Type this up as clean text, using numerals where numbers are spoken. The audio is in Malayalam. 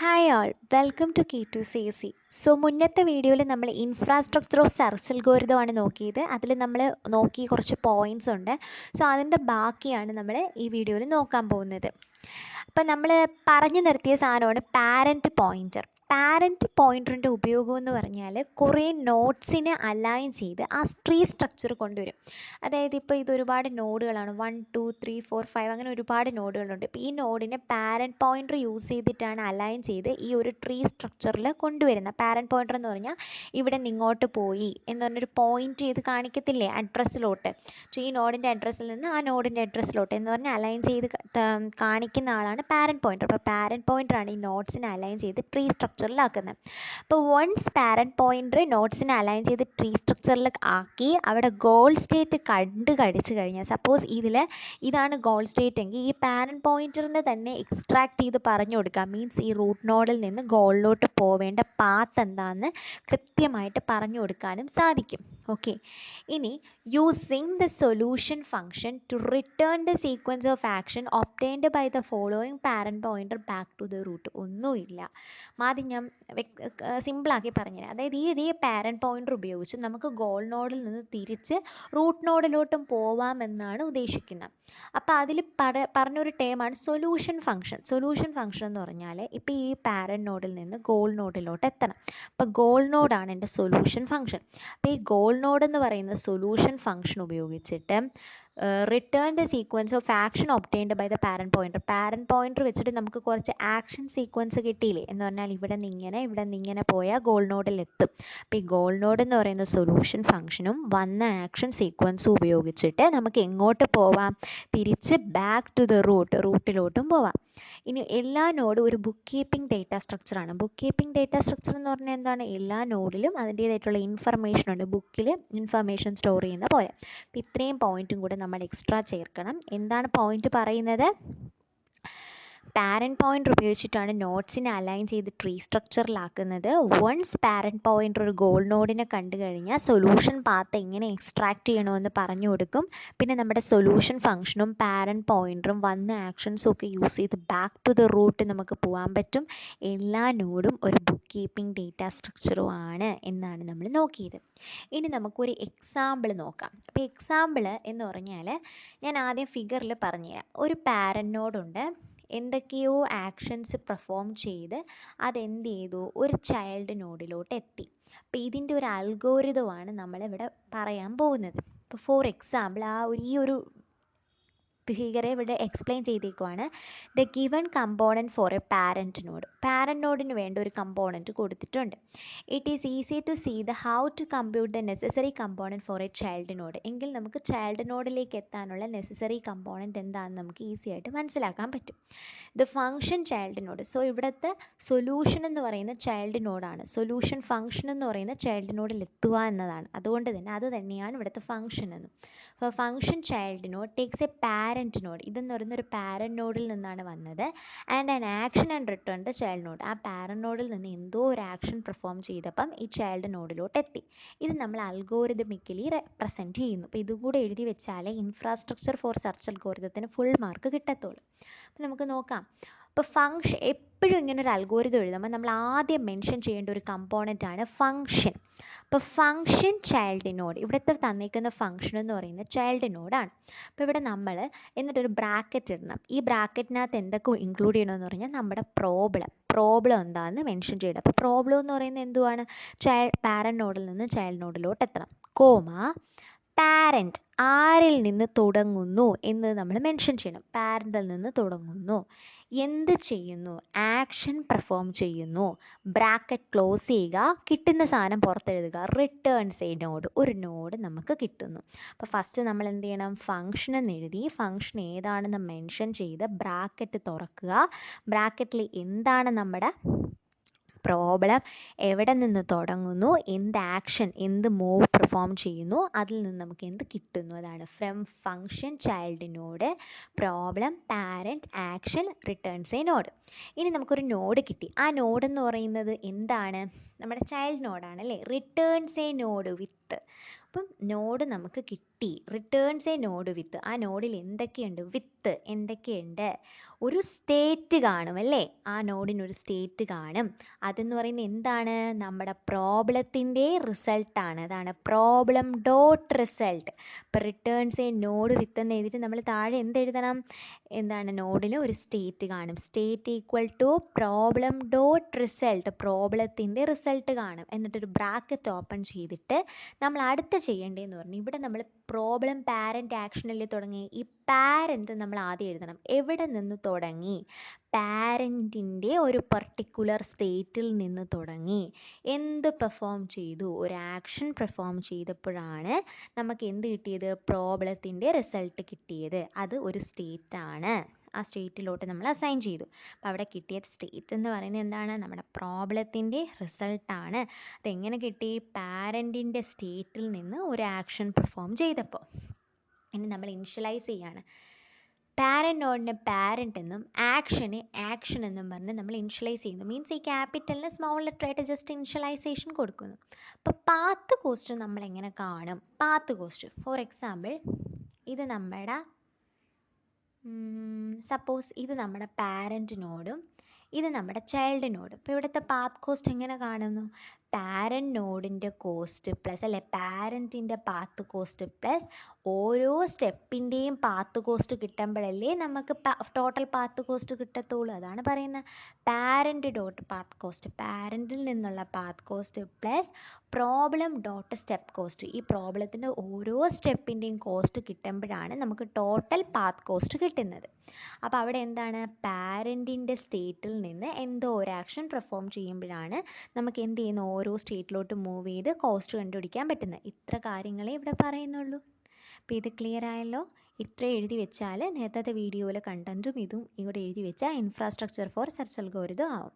Hi all welcome to K2CSE. So മുന്നത്തെ വീഡിയോയിൽ നമ്മൾ ഇൻഫ്രാസ്ട്രക്ചർ ഓഫ് സെർച്ച് അൽഗോരിതമാണ് നോക്കിയത്. അതിൽ നമ്മൾ നോക്കിയ കുറച്ച് പോയിൻറ്റ്സ് ഉണ്ട്. സോ അതിൻ്റെ ബാക്കിയാണ് നമ്മൾ ഈ വീഡിയോയിൽ നോക്കാൻ പോകുന്നത്. അപ്പം നമ്മൾ പറഞ്ഞു നിർത്തിയ സാധനമാണ് പാരൻറ്റ് പോയിൻറ്റർ. പാരൻറ്റ് പോയിൻറ്ററിൻ്റെ ഉപയോഗം എന്ന് പറഞ്ഞാൽ കുറേ നോട്ട്സിനെ അലൈൻ ചെയ്ത് ആ ട്രീ സ്ട്രക്ചർ കൊണ്ടുവരും. അതായത് ഇപ്പോൾ ഇത് ഒരുപാട് നോഡുകളാണ്, 1 2 3 4 5 അങ്ങനെ ഒരുപാട് നോഡുകളുണ്ട്. ഇപ്പോൾ ഈ നോഡിനെ പാരൻറ്റ് പോയിൻറ്റർ യൂസ് ചെയ്തിട്ടാണ് അലൈൻ ചെയ്ത് ഈ ഒരു ട്രീ സ്ട്രക്ചറിൽ കൊണ്ടുവരുന്നത്. പാരൻറ്റ് പോയിൻറ്റർ എന്ന് പറഞ്ഞാൽ ഇവിടെ നിന്ന് ഇങ്ങോട്ട് പോയി എന്ന് പറഞ്ഞൊരു പോയിൻറ്റ് ചെയ്ത് കാണിക്കത്തില്ലേ അഡ്രസ്സിലോട്ട്. സോ ഈ നോഡിൻ്റെ അഡ്രസ്സിൽ നിന്ന് ആ നോഡിൻ്റെ അഡ്രസ്സിലോട്ട് എന്ന് പറഞ്ഞാൽ അലൈൻ ചെയ്ത് കാണിക്കുന്ന ആളാണ് പാരൻറ്റ് പോയിൻറ്റർ. അപ്പോൾ പാരൻറ്റ് പോയിൻറ്ററാണ് ഈ നോട്ട്സിനെ അലൈൻ ചെയ്ത് ട്രീ സ്ട്രക്ചറിലാക്കുന്നത്. അപ്പോൾ വൺസ് പാരൻറ്റ് പോയിൻറ്റർ നോട്ട്സിനെ അലൈൻ ചെയ്ത് ട്രീ സ്ട്രക്ചറിൽ ആക്കി അവിടെ ഗോൾ സ്റ്റേറ്റ് കടിച്ചു കഴിഞ്ഞാൽ, സപ്പോസ് ഇതാണ് ഗോൾ സ്റ്റേറ്റ് എങ്കിൽ ഈ പാരൻറ്റ് പോയിൻറ്ററിന് തന്നെ എക്സ്ട്രാക്ട് ചെയ്ത് പറഞ്ഞു കൊടുക്കാം. മീൻസ് ഈ റൂട്ട് നോഡിൽ നിന്ന് ഗോളിലോട്ട് പോവേണ്ട പാത്ത് എന്താണെന്ന് കൃത്യമായിട്ട് പറഞ്ഞു കൊടുക്കാനും സാധിക്കും. ഓക്കെ, ഇനി using the solution function to return the sequence of action obtained by the following parent pointer back to the root. ഒന്നുമില്ല, ആദ്യം ഞാൻ സിമ്പിളാക്കി പറഞ്ഞുതരാം. അതായത് ഈ പാരൻറ്റ് പോയിൻറ്റർ ഉപയോഗിച്ച് നമുക്ക് ഗോൾ നോഡിൽ നിന്ന് തിരിച്ച് റൂട്ട് നോഡിലോട്ടും പോവാമെന്നാണ് ഉദ്ദേശിക്കുന്നത്. അപ്പോൾ അതിൽ പറഞ്ഞൊരു ടേമാണ് സൊല്യൂഷൻ ഫംഗ്ഷൻ. സൊല്യൂഷൻ ഫംഗ്ഷൻ എന്ന് പറഞ്ഞാൽ ഇപ്പോൾ ഈ പാരൻറ്റ് നോഡിൽ നിന്ന് ഗോൾ നോഡിലോട്ട് എത്തണം. അപ്പോൾ ഗോൾ നോഡാണ് എൻ്റെ സൊല്യൂഷൻ ഫംഗ്ഷൻ. അപ്പോൾ ഈ ഗോൾ നോഡ് എന്ന് പറയുന്ന സൊല്യൂഷൻ ഫംഗ്ഷൻ ഉപയോഗിച്ചിട്ട് return the sequence of action obtained by the parent pointer. Parent pointer വെച്ചിട്ട് നമുക്ക് കുറച്ച് ആക്ഷൻ സീക്വൻസ് കിട്ടിയില്ലേ എന്ന് പറഞ്ഞാൽ ഇവിടെ നിന്നിങ്ങനെ പോയാൽ ഗോൾ നോഡിലെത്തും. അപ്പോൾ ഈ ഗോൾ നോഡ് എന്ന് പറയുന്ന സൊല്യൂഷൻ ഫംഗ്ഷനും വന്ന ആക്ഷൻ സീക്വൻസും ഉപയോഗിച്ചിട്ട് നമുക്ക് എങ്ങോട്ട് പോവാം? തിരിച്ച് ബാക്ക് ടു ദ റൂട്ടിലോട്ടും പോവാം. ഇനി എല്ലാ നോഡും ഒരു ബുക്ക് കീപ്പിംഗ് ഡേറ്റ സ്ട്രക്ചറാണ്. ബുക്ക് കീപ്പിംഗ് ഡേറ്റ സ്ട്രക്ചർ എന്ന് പറഞ്ഞാൽ എന്താണ്? എല്ലാ നോഡിലും അതിൻ്റേതായിട്ടുള്ള ഇൻഫർമേഷൻ ഉണ്ട്, ബുക്കിൽ ഇൻഫർമേഷൻ സ്റ്റോർ ചെയ്യുന്ന പോലെ. അപ്പോൾ ഇത്രയും പോയിൻറ്റും കൂടെ നമ്മൾ എക്സ്ട്രാ ചേർക്കണം. എന്താണ് പോയിൻറ്റ് പറയുന്നത്? പാരൻറ്റ് പോയിൻറ്റർ ഉപയോഗിച്ചിട്ടാണ് നോട്ട്സിനെ അലൈൻ ചെയ്ത് ട്രീ സ്ട്രക്ചറിലാക്കുന്നത്. വൺസ് പാരൻറ്റ് പോയിൻറ്റർ ഒരു ഗോൾ നോഡിനെ കണ്ടു കഴിഞ്ഞാൽ സൊല്യൂഷൻ പാത്ത് എങ്ങനെ എക്സ്ട്രാക്ട് ചെയ്യണമെന്ന് പറഞ്ഞു കൊടുക്കും. പിന്നെ നമ്മുടെ സൊല്യൂഷൻ ഫംഗ്ഷനും പാരൻറ്റ് പോയിൻറ്ററും വന്ന ആക്ഷൻസും ഒക്കെ യൂസ് ചെയ്ത് ബാക്ക് ടു ദ റൂട്ട് നമുക്ക് പോകാൻ പറ്റും. എല്ലാ നോഡും ഒരു ബുക്ക് കീപ്പിംഗ് ഡേറ്റ സ്ട്രക്ചറും ആണ് എന്നാണ് നമ്മൾ നോക്കിയത്. ഇനി നമുക്കൊരു എക്സാമ്പിൾ നോക്കാം. അപ്പോൾ എക്സാമ്പിൾ എന്ന് പറഞ്ഞാൽ ഞാൻ ആദ്യം ഫിഗറിൽ പറഞ്ഞുതരാം. ഒരു പാരൻറ്റ് നോഡുണ്ട്, എന്തൊക്കെയോ ആക്ഷൻസ് പെർഫോം ചെയ്ത് അതെന്ത് ചെയ്തു? ഒരു ചൈൽഡ് നോഡിലോട്ട് എത്തി. അപ്പോൾ ഇതിൻ്റെ ഒരു അൽഗോരിതമാണ് നമ്മളിവിടെ പറയാൻ പോകുന്നത്. ഇപ്പോൾ ഫോർ എക്സാമ്പിൾ ഈ ഒരു ഫിഗറെ ഇവിടെ എക്സ്പ്ലെയിൻ ചെയ്തേക്കുവാണ്. The given component for a parent node. Parent നോഡിന് വേണ്ട ഒരു കമ്പോണൻറ്റ് കൊടുത്തിട്ടുണ്ട്. It is easy to see the how to compute the necessary component for a child node. എങ്കിൽ നമുക്ക് ചൈൽഡ് നോഡിലേക്ക് എത്താനുള്ള നെസസറി കമ്പോണൻറ്റ് എന്താണെന്ന് നമുക്ക് ഈസി ആയിട്ട് മനസ്സിലാക്കാൻ പറ്റും. The function child node. So ഇവിടുത്തെ സൊല്യൂഷൻ എന്ന് പറയുന്ന ചൈൽഡ് നോഡാണ്. സൊല്യൂഷൻ ഫംഗ്ഷൻ എന്ന് പറയുന്ന ചൈൽഡ് നോഡിൽ എത്തുക എന്നതാണ്. അതുകൊണ്ട് തന്നെ അത് തന്നെയാണ് ഇവിടുത്തെ ഫംഗ്ഷൻ എന്നും. അപ്പോൾ function child node takes A parent node. ഇതെന്ന് പറയുന്നൊരു പാരൻറ്റ് നോഡിൽ നിന്നാണ് വന്നത്. And an action and return the child node. ആ പാരൻറ്റ് നോഡിൽ നിന്ന് എന്തോ ഒരു ആക്ഷൻ പെർഫോം ചെയ്തപ്പം ഈ ചൈൽഡ് നോഡിലോട്ട് എത്തി. ഇത് നമ്മൾ അൽഗോരിതമിക്കലി റെപ്രസെൻറ്റ് ചെയ്യുന്നു. അപ്പോൾ ഇതും കൂടെ എഴുതി വെച്ചാലേ ഇൻഫ്രാസ്ട്രക്ചർ ഫോർ സെർച്ച് അൽഗോരിതത്തിന് ഫുൾ മാർക്ക് കിട്ടത്തുള്ളൂ. അപ്പോൾ നമുക്ക് നോക്കാം. ഇപ്പോൾ ഫംഗ്ഷൻ എപ്പോഴും ഇങ്ങനെ ഒരു അൽഗോരിതം എഴുതുമ്പോൾ നമ്മൾ ആദ്യം മെൻഷൻ ചെയ്യേണ്ട ഒരു കമ്പോണൻ്റ് ആണ് ഫംഗ്ഷൻ. അപ്പോൾ ഫംഗ്ഷൻ ചൈൽഡ് നോഡ്, ഇവിടുത്തെ തന്നിരിക്കുന്ന ഫംഗ്ഷൻ എന്ന് പറയുന്നത് ചൈൽഡ് നോഡാണ്. അപ്പോൾ ഇവിടെ നമ്മൾ എന്നിട്ടൊരു ബ്രാക്കറ്റ് ഇടണം. ഈ ബ്രാക്കറ്റിനകത്ത് എന്തൊക്കെ ഇൻക്ലൂഡ് ചെയ്യണമെന്ന് പറഞ്ഞാൽ നമ്മുടെ പ്രോബ്ലം എന്താണെന്ന് മെൻഷൻ ചെയ്യണം. അപ്പോൾ പ്രോബ്ലം എന്ന് പറയുന്നത് എന്തുവാണ്? പാരൻറ്റ് നോഡിൽ നിന്ന് ചൈൽഡ് നോഡിലോട്ട് എത്തണം, പാരൻറ്റ് ആരിൽ നിന്ന് തുടങ്ങുന്നു എന്ന് നമ്മൾ മെൻഷൻ ചെയ്യണം. പാരൻറ്റിൽ നിന്ന് തുടങ്ങുന്നു, എന്ത് ചെയ്യുന്നു? ആക്ഷൻ പെർഫോം ചെയ്യുന്നു, ബ്രാക്കറ്റ് ക്ലോസ് ചെയ്യുക, കിട്ടുന്ന സാധനം പുറത്തെഴുതുക, റിട്ടേൺസ് എ നോഡ്, ഒരു നോഡ് നമുക്ക് കിട്ടുന്നു. അപ്പോൾ ഫസ്റ്റ് നമ്മൾ എന്ത് ചെയ്യണം? ഫംഗ്ഷൻ എന്ന് എഴുതി ഫംഗ്ഷൻ ഏതാണെന്ന് മെൻഷൻ ചെയ്ത് ബ്രാക്കറ്റ് തുറക്കുക. ബ്രാക്കറ്റിൽ എന്താണ് നമ്മുടെ പ്രോബ്ലം, എവിടെ നിന്ന് തുടങ്ങുന്നു, എന്ത് ആക്ഷൻ, എന്ത് മൂവ് പെർഫോം ചെയ്യുന്നു, അതിൽ നിന്ന് നമുക്ക് എന്ത് കിട്ടുന്നു, അതാണ് from function child node problem parent action returns A node. ഇനി നമുക്കൊരു നോഡ് കിട്ടി. ആ നോഡ് എന്ന് പറയുന്നത് എന്താണ്? നമ്മുടെ ചൈൽഡ് നോഡാണ് അല്ലേ? റിട്ടേൺസ് എ നോഡ് വിത്ത് വിത്ത്. അപ്പം നോഡ് നമുക്ക് കിട്ടി. റിട്ടേൺസ് എ നോഡ് വിത്ത്. ആ നോഡിൽ എന്തൊക്കെയുണ്ട്? വിത്ത് എന്തൊക്കെയുണ്ട്? ഒരു സ്റ്റേറ്റ് കാണും അല്ലേ? ആ നോഡിനൊരു സ്റ്റേറ്റ് കാണും. അതെന്ന് പറയുന്നത് എന്താണ്? നമ്മുടെ പ്രോബ്ലത്തിൻ്റെ റിസൾട്ടാണ്. അതാണ് പ്രോബ്ലം ഡോട്ട് റിസൾട്ട്. ഇപ്പോൾ റിട്ടേൺസ് എ നോഡ് വിത്ത് എന്ന് എഴുതിയിട്ട് നമ്മൾ താഴെ എന്തെഴുതണം? എന്താണ്? നോഡിന് ഒരു സ്റ്റേറ്റ് കാണും. State equal to problem dot result. പ്രോബ്ലത്തിൻ്റെ റിസൾട്ട് കാണും. എന്നിട്ടൊരു ബ്രാക്കറ്റ് ഓപ്പൺ ചെയ്തിട്ട് നമ്മൾ അടുത്ത ചെയ്യേണ്ടതെന്ന് പറഞ്ഞു, ഇവിടെ നമ്മൾ പ്രോബ്ലം പാരൻ്റ് ആക്ഷനിൽ തുടങ്ങി. ഈ പാരൻ്റ് നമ്മൾ ആദ്യം എഴുതണം. എവിടെ നിന്ന് തുടങ്ങി? പാരൻറ്റിൻ്റെ ഒരു പർട്ടിക്കുലർ സ്റ്റേറ്റിൽ നിന്ന് തുടങ്ങി. എന്ത് പെർഫോം ചെയ്തു? ഒരു ആക്ഷൻ പെർഫോം ചെയ്തപ്പോഴാണ് നമുക്ക് എന്ത് കിട്ടിയത്? പ്രോബ്ലത്തിൻ്റെ റിസൾട്ട് കിട്ടിയത്. അത് ഒരു സ്റ്റേറ്റാണ്. ആ സ്റ്റേറ്റിലോട്ട് നമ്മൾ അസൈൻ ചെയ്തു. അപ്പോൾ അവിടെ കിട്ടിയ സ്റ്റേറ്റ് എന്ന് പറയുന്നത് എന്താണ്? നമ്മുടെ പ്രോബ്ലത്തിൻ്റെ റിസൾട്ടാണ്. അതെങ്ങനെ കിട്ടി? പാരൻറ്റിൻ്റെ സ്റ്റേറ്റിൽ നിന്ന് ഒരു ആക്ഷൻ പെർഫോം ചെയ്തപ്പോൾ. ഇനി നമ്മൾ ഇനിഷ്യലൈസ് ചെയ്യാണ്. പാരൻ്റ് നോഡിന് പാരൻ്റ് എന്നും ആക്ഷന് ആക്ഷൻ എന്നും പറഞ്ഞ് നമ്മൾ ഇനിഷ്യലൈസ് ചെയ്യുന്നു. മീൻസ് ഈ ക്യാപിറ്റലിന് സ്മോൾ ലെറ്റർ ആയിട്ട് ജസ്റ്റ് ഇനിഷ്യലൈസേഷൻ കൊടുക്കുന്നു. അപ്പോൾ പാത്ത് കോസ്റ്റ് നമ്മൾ എങ്ങനെ കാണും? പാത്ത് കോസ്റ്റ് ഫോർ എക്സാമ്പിൾ ഇത് നമ്മുടെ സപ്പോസ് ഇത് നമ്മുടെ പാരൻ്റ് നോഡും ഇത് നമ്മുടെ ചൈൽഡ് നോഡും. അപ്പോൾ ഇവിടുത്തെ പാത്ത് കോസ്റ്റ് എങ്ങനെ കാണുന്നു? പാരൻ്റ് നോഡിൻ്റെ കോസ്റ്റ് പ്ലസ് അല്ലെ പാരൻറ്റിൻ്റെ പാത്ത് കോസ്റ്റ് പ്ലസ് ഓരോ സ്റ്റെപ്പിൻ്റെയും പാത്ത് കോസ്റ്റ് കിട്ടുമ്പോഴല്ലേ നമുക്ക് ടോട്ടൽ പാത്ത് കോസ്റ്റ് കിട്ടത്തുള്ളൂ. അതാണ് പറയുന്നത് പാരൻ്റ് ഡോട്ട് പാത്ത് കോസ്റ്റ്. പാരൻറ്റിൽ നിന്നുള്ള path cost plus problem dot step cost. ഈ പ്രോബ്ലത്തിൻ്റെ ഓരോ സ്റ്റെപ്പിൻ്റെയും കോസ്റ്റ് കിട്ടുമ്പോഴാണ് നമുക്ക് ടോട്ടൽ പാത്ത് കോസ്റ്റ് കിട്ടുന്നത്. അപ്പോൾ അവിടെ എന്താണ്? പാരൻറ്റിൻ്റെ സ്റ്റേറ്റിൽ നിന്ന് എന്തോ ഒരു ആക്ഷൻ പെർഫോം ചെയ്യുമ്പോഴാണ് നമുക്ക് എന്ത് ചെയ്യുന്നു? ഓരോ സ്റ്റേറ്റിലോട്ട് മൂവ് ചെയ്ത് കോസ്റ്റ് കണ്ടുപിടിക്കാൻ പറ്റുന്നത്. ഇത്ര കാര്യങ്ങളെ ഇവിടെ പറയുന്നുള്ളൂ. അപ്പോൾ ഇത് ക്ലിയർ ആയല്ലോ? ഇത്ര എഴുതി വെച്ചാൽ നേരത്തെ വീഡിയോയിലെ കണ്ടൻറ്റും ഇതും ഇവിടെ എഴുതി വെച്ചാൽ ഇൻഫ്രാസ്ട്രക്ചർ ഫോർ സെർച്ച് അൽഗോരിതം ആവും.